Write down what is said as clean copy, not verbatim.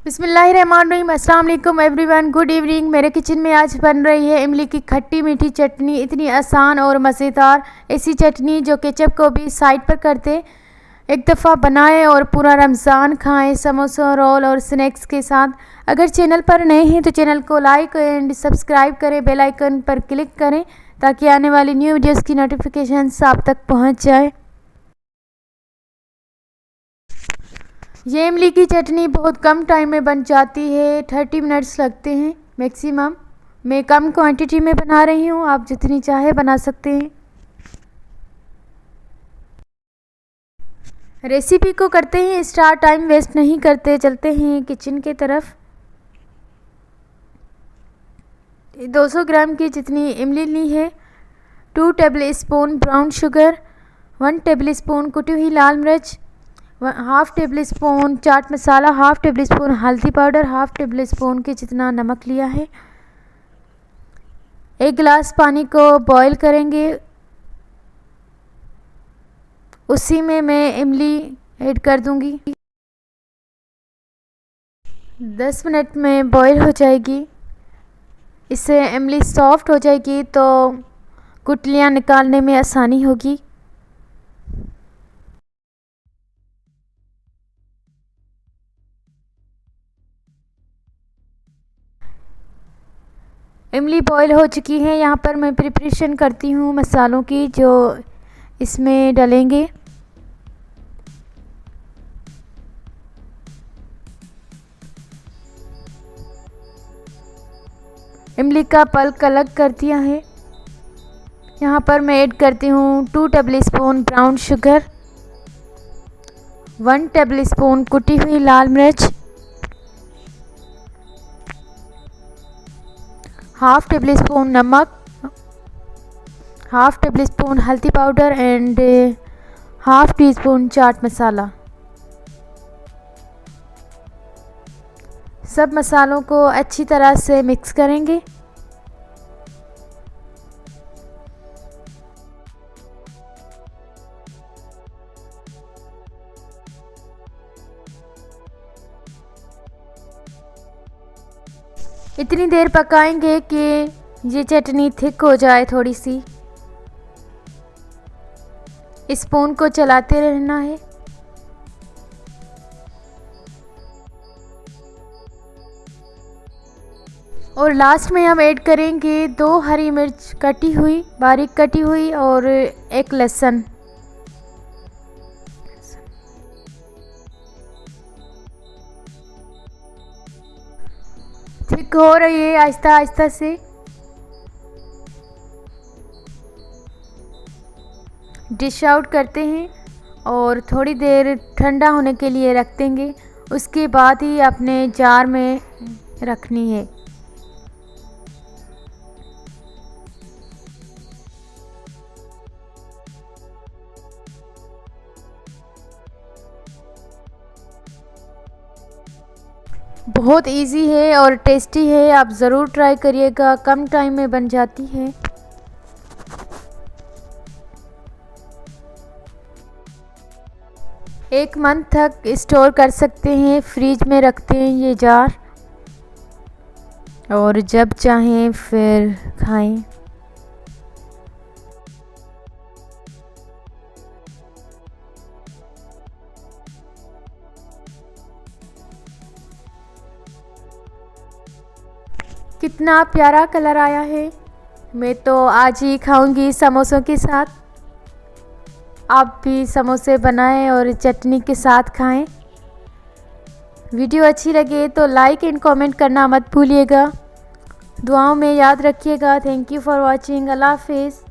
बिस्मिल्लाहिर्रहमानिर्रहीम। अस्सलाम वालेकुम एवरीवन, गुड इवनिंग। मेरे किचन में आज बन रही है इमली की खट्टी मीठी चटनी। इतनी आसान और मज़ेदार ऐसी चटनी जो केचप को भी साइड पर करते। एक दफ़ा बनाएं और पूरा रमज़ान खाएं समोसा रोल और स्नैक्स के साथ। अगर चैनल पर नए हैं तो चैनल को लाइक एंड सब्सक्राइब करें, बेल आइकन पर क्लिक करें ताकि आने वाली न्यू वीडियोज़ की नोटिफिकेशन आप तक पहुँच जाए। ये इमली की चटनी बहुत कम टाइम में बन जाती है, 30 मिनट्स लगते हैं मैक्सिमम। मैं कम क्वांटिटी में बना रही हूँ, आप जितनी चाहे बना सकते हैं। रेसिपी को करते हैं स्टार्ट, टाइम वेस्ट नहीं करते, चलते हैं किचन के तरफ। 200 ग्राम की जितनी इमली ली है, 2 tablespoon brown sugar, 1 tablespoon कुटी हुई लाल मिर्च, हाफ़ टेबल स्पून चाट मसाला, हाफ़ टेबल स्पून हल्दी पाउडर, हाफ़ टेबल स्पून के जितना नमक लिया है। 1 गिलास पानी को बॉईल करेंगे, उसी में मैं इमली ऐड कर दूंगी। 10 मिनट में बॉईल हो जाएगी। इससे इमली सॉफ्ट हो जाएगी तो गुठलियाँ निकालने में आसानी होगी। इमली बॉईल हो चुकी है। यहाँ पर मैं प्रिपरेशन करती हूँ मसालों की जो इसमें डलेंगे। इमली का पल्प अलग कर दिया है। यहाँ पर मैं ऐड करती हूँ 2 tablespoon brown sugar, 1 tablespoon कुटी हुई लाल मिर्च, हाफ़ टेबल स्पून नमक, हाफ़ टेबल स्पून हल्दी powder and half teaspoon chaat masala. सब मसालों को अच्छी तरह से मिक्स करेंगे। इतनी देर पकाएंगे कि ये चटनी थिक हो जाए थोड़ी सी। स्पून को चलाते रहना है। और लास्ट में हम ऐड करेंगे 2 हरी मिर्च कटी हुई, बारीक कटी हुई और 1 लहसुन। थिक हो रही है आहिस्ता आहिस्ता से। डिश आउट करते हैं और थोड़ी देर ठंडा होने के लिए रख देंगे। उसके बाद ही अपने जार में रखनी है। बहुत इजी है और टेस्टी है, आप ज़रूर ट्राई करिएगा, कम टाइम में बन जाती है। एक मंथ तक स्टोर कर सकते हैं, फ्रिज में रखते हैं ये जार और जब चाहें फिर खाएं। कितना प्यारा कलर आया है। मैं तो आज ही खाऊंगी समोसों के साथ। आप भी समोसे बनाएं और चटनी के साथ खाएं। वीडियो अच्छी लगे तो लाइक एंड कमेंट करना मत भूलिएगा। दुआओं में याद रखिएगा। Thank you for watching. अल्लाह हाफिज़।